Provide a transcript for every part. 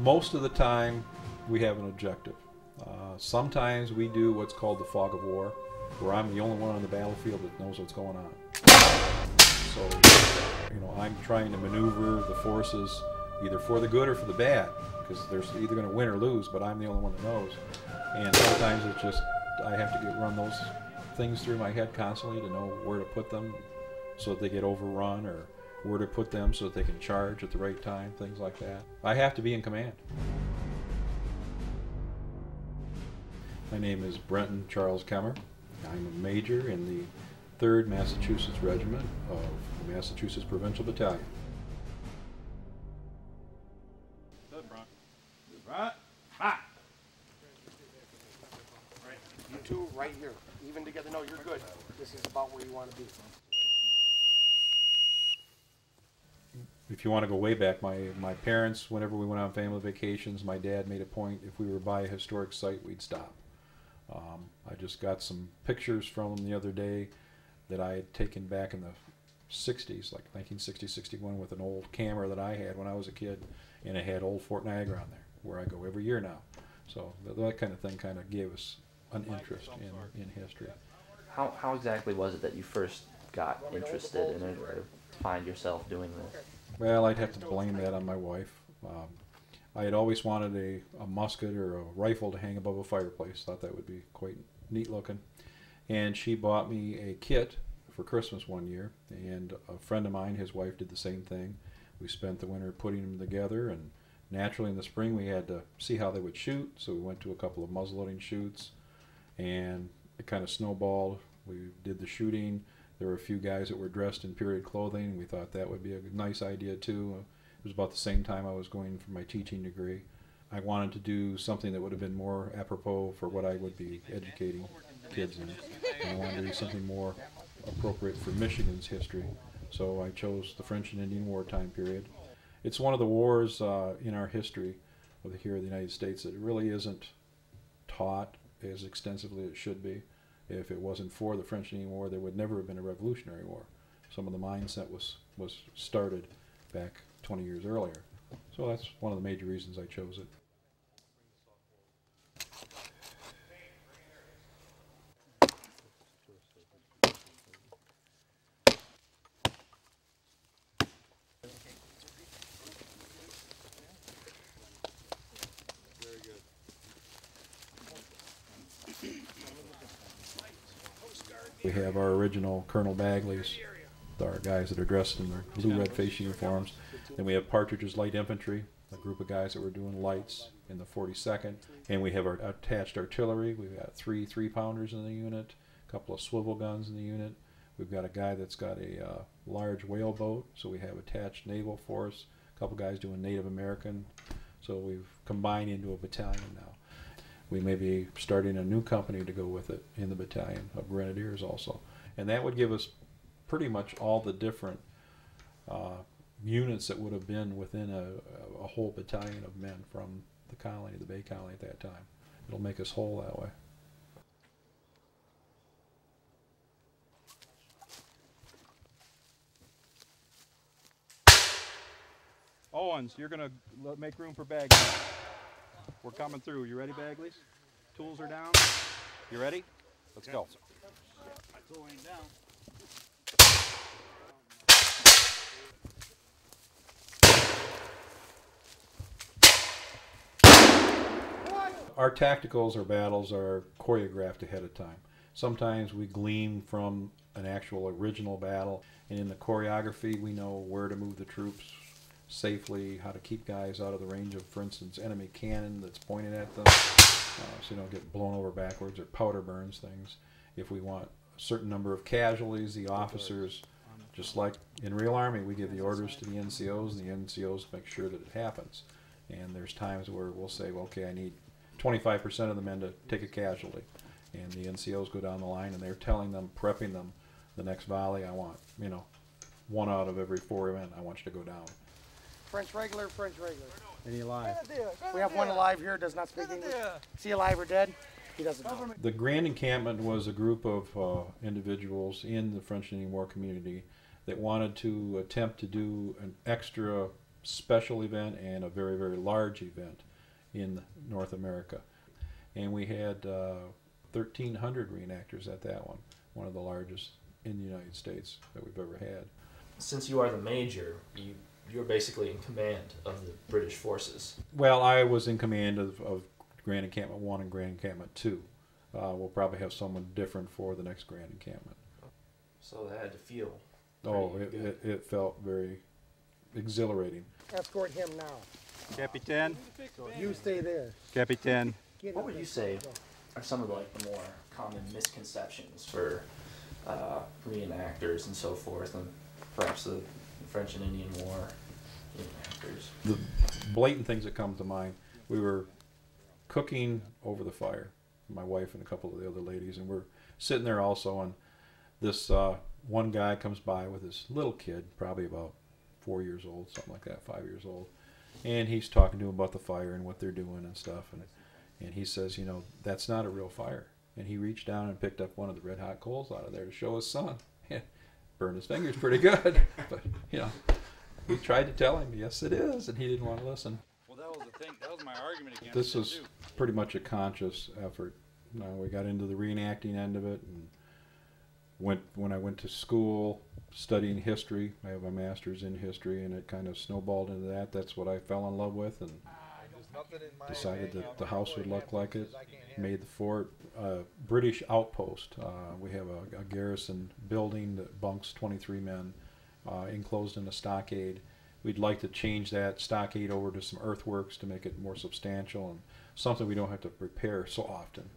Most of the time, we have an objective. Sometimes we do what's called the fog of war, where I'm the only one on the battlefield that knows what's going on. So, I'm trying to maneuver the forces either for the good or for the bad, because they're either going to win or lose, but I'm the only one that knows. And sometimes it's just, I have to run those things through my head constantly to know where to put them so that they get overrun, or where to put them so that they can charge at the right time, things like that. I have to be in command. My name is Brenton Charles Kemmer. I'm a major in the 3rd Massachusetts Regiment of the Massachusetts Provincial Battalion. Good, Bron. Right. Ah. Right. You two right here, even together. No, you're good. This is about where you want to be. If you want to go way back, my parents, whenever we went on family vacations, my dad made a point, if we were by a historic site, we'd stop. I just got some pictures from them the other day that I had taken back in the 60s, like 1960, 61, with an old camera that I had when I was a kid, and it had old Fort Niagara on there, where I go every year now. So that kind of thing kind of gave us an interest in history. How exactly was it that you first got interested in it, or find yourself doing this? Well, I'd have to blame that on my wife. I had always wanted a musket or a rifle to hang above a fireplace. Thought that would be quite neat looking. And she bought me a kit for Christmas one year, and a friend of mine, his wife, did the same thing. We spent the winter putting them together, and naturally in the spring we had to see how they would shoot, so we went to a couple of muzzleloading shoots, and it kind of snowballed. We did the shooting. There were a few guys that were dressed in period clothing, and we thought that would be a nice idea too. It was about the same time I was going for my teaching degree. I wanted to do something that would have been more apropos for what I would be educating kids in. And I wanted to do something more appropriate for Michigan's history. So I chose the French and Indian War time period. It's one of the wars in our history here in the United States that really isn't taught as extensively as it should be. If it wasn't for the French and Indian War, there would never have been a Revolutionary War. Some of the mindset was started back 20 years earlier. So that's one of the major reasons I chose it. Very good. We have our original Colonel Bagleys, our guys that are dressed in their blue-red face uniforms. Then we have Partridge's Light Infantry, a group of guys that were doing lights in the 42nd. And we have our attached artillery. We've got 3 3-pounders in the unit, a couple of swivel guns in the unit. We've got a guy that's got a large whaleboat, so we have attached naval force, a couple guys doing Native American. So we've combined into a battalion now. We may be starting a new company to go with it in the battalion of Grenadiers also. And that would give us pretty much all the different units that would have been within a whole battalion of men from the colony, the Bay Colony at that time. It'll make us whole that way. Owens, you're going to make room for Bagleys. We're coming through. You ready, Bagleys? Tools are down. You ready? Let's go. Going down. Our tacticals or battles are choreographed ahead of time. Sometimes we glean from an actual original battle, and in the choreography we know where to move the troops safely, how to keep guys out of the range of, for instance, enemy cannon that's pointed at them, so you don't get blown over backwards or powder burns things. If we want a certain number of casualties, the officers, just like in real Army, we give the orders to the NCOs, and the NCOs make sure that it happens. And there's times where we'll say, well, okay, I need 25% of the men to take a casualty. And the NCOs go down the line and they're telling them, prepping them, the next volley, I want, 1 out of every 4 men, I want you to go down. French regular, French regular. Any alive? We have one alive here, does not speak English. Is he alive or dead? He doesn't know. The Grand Encampment was a group of individuals in the French and Indian War community that wanted to attempt to do an extra special event and a very, very large event in North America. And we had 1,300 reenactors at that one of the largest in the United States that we've ever had. Since you are the major, you're basically in command of the British forces. Well, I was in command of Grand Encampment 1 and Grand Encampment 2. We'll probably have someone different for the next Grand Encampment. So that had to feel it felt very exhilarating. Escort him now. Captain. So you stay there. Captain. What would you say are some of the more common misconceptions for reenactors and so forth, and perhaps the French and Indian War reenactors? The blatant things that come to mind, we were cooking over the fire, my wife and a couple of the other ladies, and we're sitting there also, and this one guy comes by with his little kid, probably about 4 years old, something like that, 5 years old, and he's talking to him about the fire and what they're doing and stuff, and he says, you know, that's not a real fire. And he reached down and picked up one of the red hot coals out of there to show his son. Burned his fingers pretty good, but you know, we tried to tell him, yes it is, and he didn't want to listen. Well, that was the thing. That was my argument against This it, was too. pretty much a conscious effort. We got into the reenacting end of it, and when I went to school studying history, I have a master's in history, and it kind of snowballed into that. That's what I fell in love with, and decided that the house would look like it. Made the fort a British outpost. We have a garrison building that bunks 23 men, enclosed in a stockade. We'd like to change that stockade over to some earthworks to make it more substantial and something we don't have to repair so often.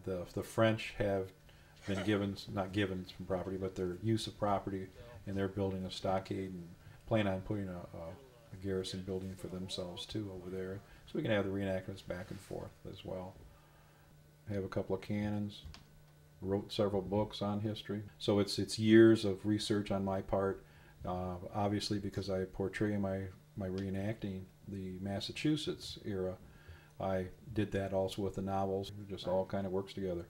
The French have been given, not given some property, but their use of property, and they're building a stockade and plan on putting a garrison building for themselves too over there, so we can have the reenactments back and forth as well. I have a couple of cannons, wrote several books on history, so it's years of research on my part. Obviously, because I portray in my reenacting the Massachusetts era, I did that also with the novels. It just all kind of works together.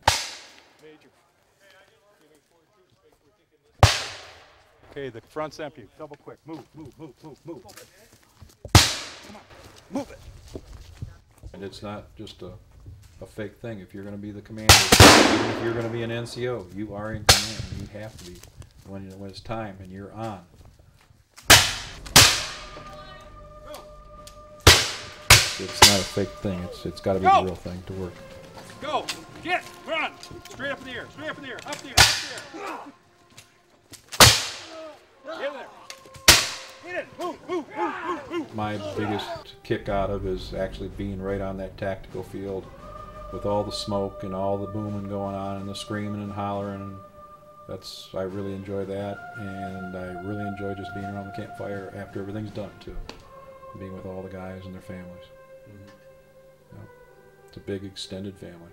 Okay, the front's empty. Double quick. Move. Come on. Move it. And it's not just a fake thing. If you're going to be the commander, even if you're going to be an NCO, you are in command. You have to be when it's time and you're on. It's not a fake thing. It's got to be the real thing to work. Go. Get. Run. Straight up in the air. Straight up in the air. Up the air. Up the air. Get there. Get in. Move. My biggest kick out of is actually being right on that tactical field with all the smoke and all the booming going on and the screaming and hollering. I really enjoy that, and I really enjoy just being around the campfire after everything's done too, being with all the guys and their families. You know, it's a big extended family.